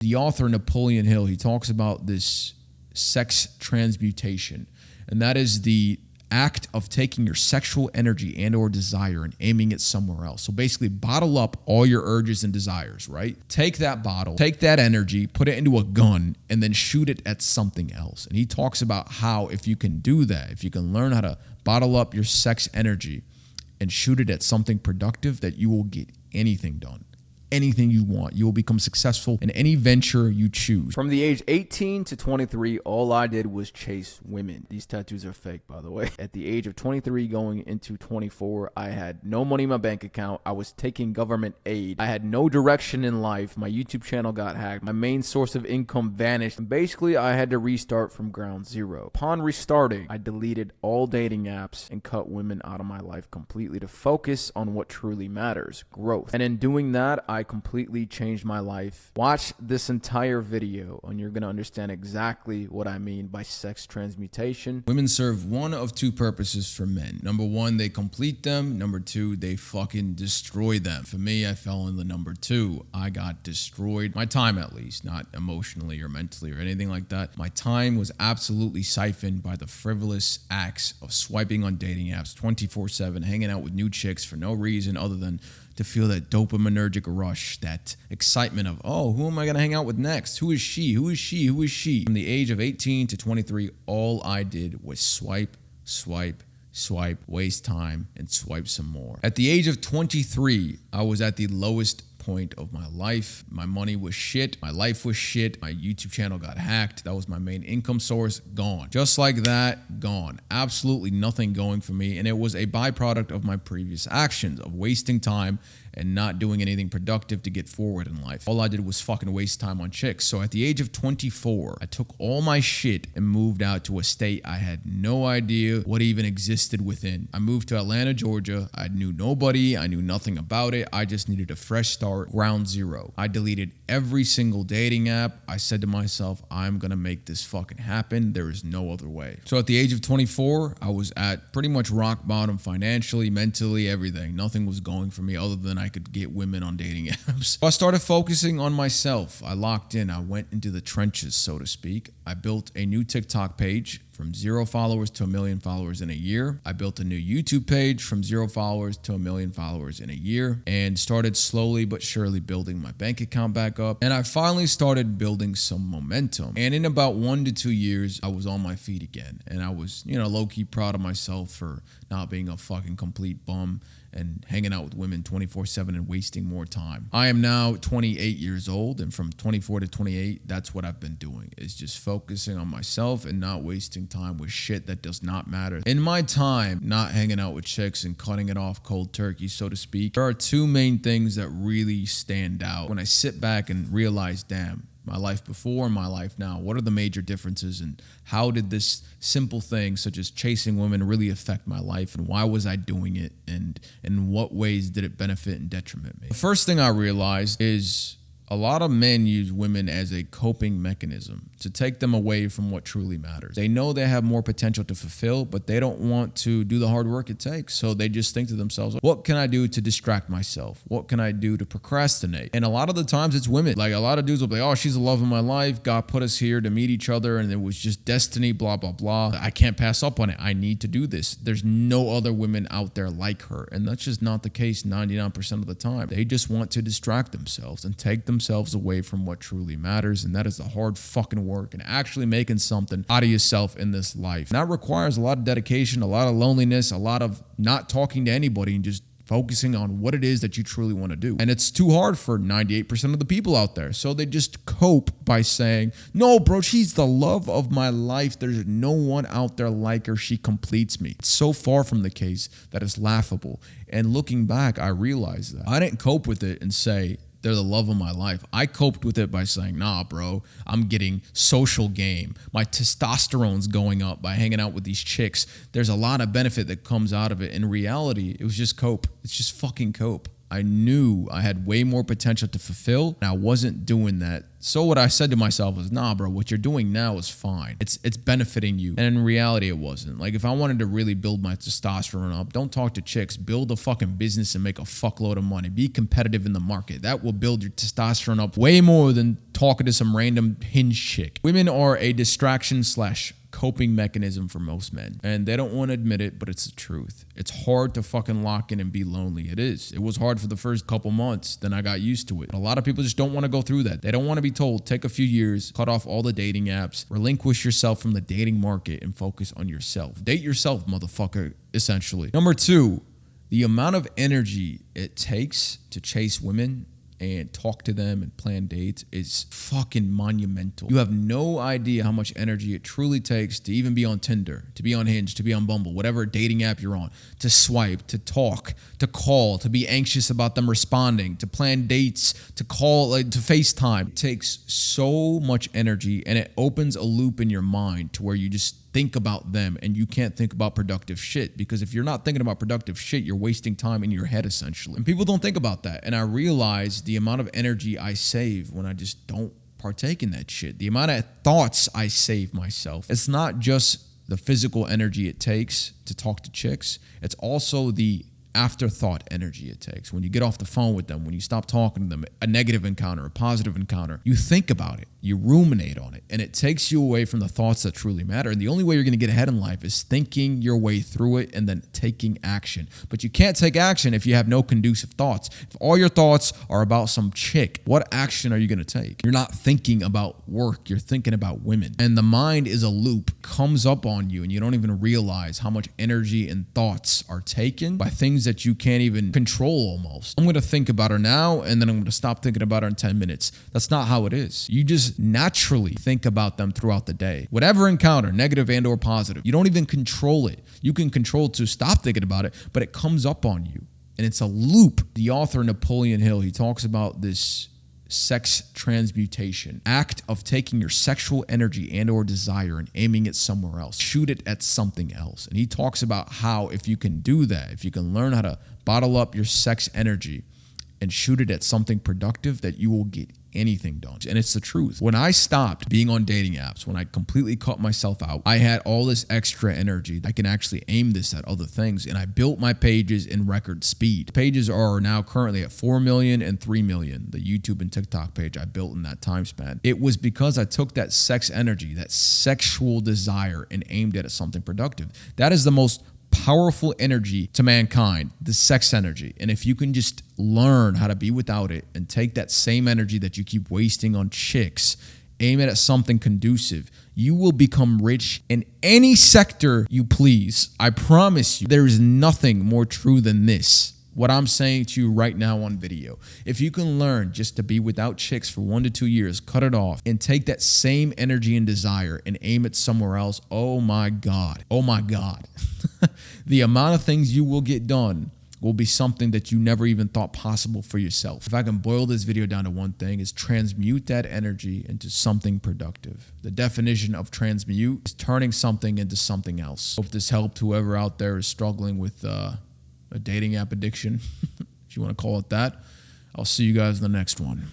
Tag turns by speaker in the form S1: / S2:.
S1: The author Napoleon Hill, he talks about this sex transmutation, and that is the act of taking your sexual energy and or desire and aiming it somewhere else. So basically bottle up all your urges and desires, right? Take that bottle, take that energy, put it into a gun, and then shoot it at something else. And he talks about how if you can do that, if you can learn how to bottle up your sex energy and shoot it at something productive, that you will get anything done. Anything you want. You will become successful in any venture you choose.
S2: From the age 18 to 23, all I did was chase women. These tattoos are fake, by the way. At the age of 23 going into 24, I had no money in my bank account. I was taking government aid. I had no direction in life. My YouTube channel got hacked. My main source of income vanished. And basically, I had to restart from ground zero. Upon restarting, I deleted all dating apps and cut women out of my life completely to focus on what truly matters, growth. And in doing that, I completely changed my life. Watch this entire video and you're going to understand exactly what I mean by sex transmutation.
S1: Women serve one of two purposes for men. Number one, they complete them. Number two, they fucking destroy them. For me, I fell in the number two. I got destroyed. My time, at least, not emotionally or mentally or anything like that. My time was absolutely siphoned by the frivolous acts of swiping on dating apps 24/7, hanging out with new chicks for no reason other than to feel that dopaminergic rush, that excitement of, oh, who am I going to hang out with next? Who is she? Who is she? Who is she? From the age of 18 to 23, all I did was swipe, swipe, swipe, waste time, and swipe some more. At the age of 23, I was at the lowest point of my life. My money was shit. My life was shit. My YouTube channel got hacked. That was my main income source. Gone. Just like that, gone. Absolutely nothing going for me. And it was a byproduct of my previous actions of wasting time and not doing anything productive to get forward in life. All I did was fucking waste time on chicks. So at the age of 24, I took all my shit and moved out to a state I had no idea what even existed within. I moved to Atlanta, Georgia. I knew nobody. I knew nothing about it. I just needed a fresh start, ground zero. I deleted every single dating app. I said to myself, I'm gonna make this fucking happen. There is no other way. So at the age of 24, I was at pretty much rock bottom financially, mentally, everything. Nothing was going for me other than I could get women on dating apps. So I started focusing on myself. I locked in. I went into the trenches, so to speak. I built a new TikTok page from 0 followers to 1 million followers in a year. I built a new YouTube page from 0 followers to 1 million followers in a year and started slowly but surely building my bank account back up. And I finally started building some momentum. And in about 1 to 2 years, I was on my feet again. And I was, low-key proud of myself for not being a fucking complete bum and hanging out with women 24/7 and wasting more time. I am now 28 years old, and from 24 to 28, that's what I've been doing, is just focusing on myself and not wasting time with shit that does not matter. In my time, not hanging out with chicks and cutting it off cold turkey, so to speak, there are two main things that really stand out when I sit back and realize, damn, my life before and my life now, what are the major differences and how did this simple thing such as chasing women really affect my life and why was I doing it and in what ways did it benefit and detriment me? The first thing I realized is a lot of men use women as a coping mechanism to take them away from what truly matters. They know they have more potential to fulfill, but they don't want to do the hard work it takes. So they just think to themselves, what can I do to distract myself? What can I do to procrastinate? And a lot of the times it's women. Like a lot of dudes will be like, oh, she's the love of my life. God put us here to meet each other and it was just destiny, blah, blah, blah. I can't pass up on it. I need to do this. There's no other women out there like her. And that's just not the case 99% of the time. They just want to distract themselves and take themselves away from what truly matters, and that is the hard fucking work and actually making something out of yourself in this life. And that requires a lot of dedication, a lot of loneliness, a lot of not talking to anybody and just focusing on what it is that you truly want to do. And it's too hard for 98% of the people out there. So they just cope by saying, no, bro, she's the love of my life. There's no one out there like her. She completes me. It's so far from the case that it's laughable. And looking back, I realized that I didn't cope with it and say, they're the love of my life. I coped with it by saying, nah, bro, I'm getting social game. My testosterone's going up by hanging out with these chicks. There's a lot of benefit that comes out of it. In reality, it was just cope. It's just fucking cope. I knew I had way more potential to fulfill, and I wasn't doing that. So what I said to myself was, nah, bro, what you're doing now is fine. It's benefiting you. And in reality, it wasn't. Like, if I wanted to really build my testosterone up, don't talk to chicks. Build a fucking business and make a fuckload of money. Be competitive in the market. That will build your testosterone up way more than talking to some random hinge chick. Women are a distraction / coping mechanism for most men, and they don't want to admit it, but it's the truth. It's hard to fucking lock in and be lonely. It is. It was hard for the first couple months, then I got used to it. But a lot of people just don't want to go through that. They don't want to be told, take a few years, cut off all the dating apps, relinquish yourself from the dating market, and focus on yourself. Date yourself, motherfucker, essentially. Number 2, the amount of energy it takes to chase women and talk to them and plan dates is fucking monumental. You have no idea how much energy it truly takes to even be on Tinder, to be on Hinge, to be on Bumble, whatever dating app you're on, to swipe, to talk, to call, to be anxious about them responding, to plan dates, to call, to FaceTime. It takes so much energy, and it opens a loop in your mind to where you just think about them and you can't think about productive shit, because if you're not thinking about productive shit, you're wasting time in your head essentially. And people don't think about that. And I realize the amount of energy I save when I just don't partake in that shit. The amount of thoughts I save myself. It's not just the physical energy it takes to talk to chicks. It's also the afterthought energy it takes. When you get off the phone with them, when you stop talking to them, a negative encounter, a positive encounter, you think about it, you ruminate on it, and it takes you away from the thoughts that truly matter. And the only way you're going to get ahead in life is thinking your way through it and then taking action. But you can't take action if you have no conducive thoughts. If all your thoughts are about some chick, what action are you going to take? You're not thinking about work, you're thinking about women. And the mind is a loop, comes up on you, and you don't even realize how much energy and thoughts are taken by things that you can't even control almost. I'm going to think about her now, and then I'm going to stop thinking about her in 10 minutes. That's not how it is. You just naturally think about them throughout the day. Whatever encounter, negative and or positive, you don't even control it. You can control to stop thinking about it, but it comes up on you. And it's a loop. The author Napoleon Hill, he talks about this sex transmutation, act of taking your sexual energy and or desire and aiming it somewhere else, shoot it at something else. And he talks about how if you can do that, if you can learn how to bottle up your sex energy and shoot it at something productive, that you will get anything done. And it's the truth. When I stopped being on dating apps, when I completely cut myself out, I had all this extra energy. I can actually aim this at other things, and I built my pages in record speed. Pages are now currently at 4 million and 3 million. The YouTube and TikTok page I built in that time span. It was because I took that sex energy, that sexual desire, and aimed it at something productive. That is the most powerful energy to mankind, the sex energy. And if you can just learn how to be without it and take that same energy that you keep wasting on chicks, aim it at something conducive, you will become rich in any sector you please. I promise you, there is nothing more true than this. What I'm saying to you right now on video. If you can learn just to be without chicks for 1 to 2 years, cut it off, and take that same energy and desire and aim it somewhere else, oh my God. Oh my God. The amount of things you will get done will be something that you never even thought possible for yourself. If I can boil this video down to one thing, is transmute that energy into something productive. The definition of transmute is turning something into something else. Hope this helped whoever out there is struggling with a dating app addiction, if you want to call it that. I'll see you guys in the next one.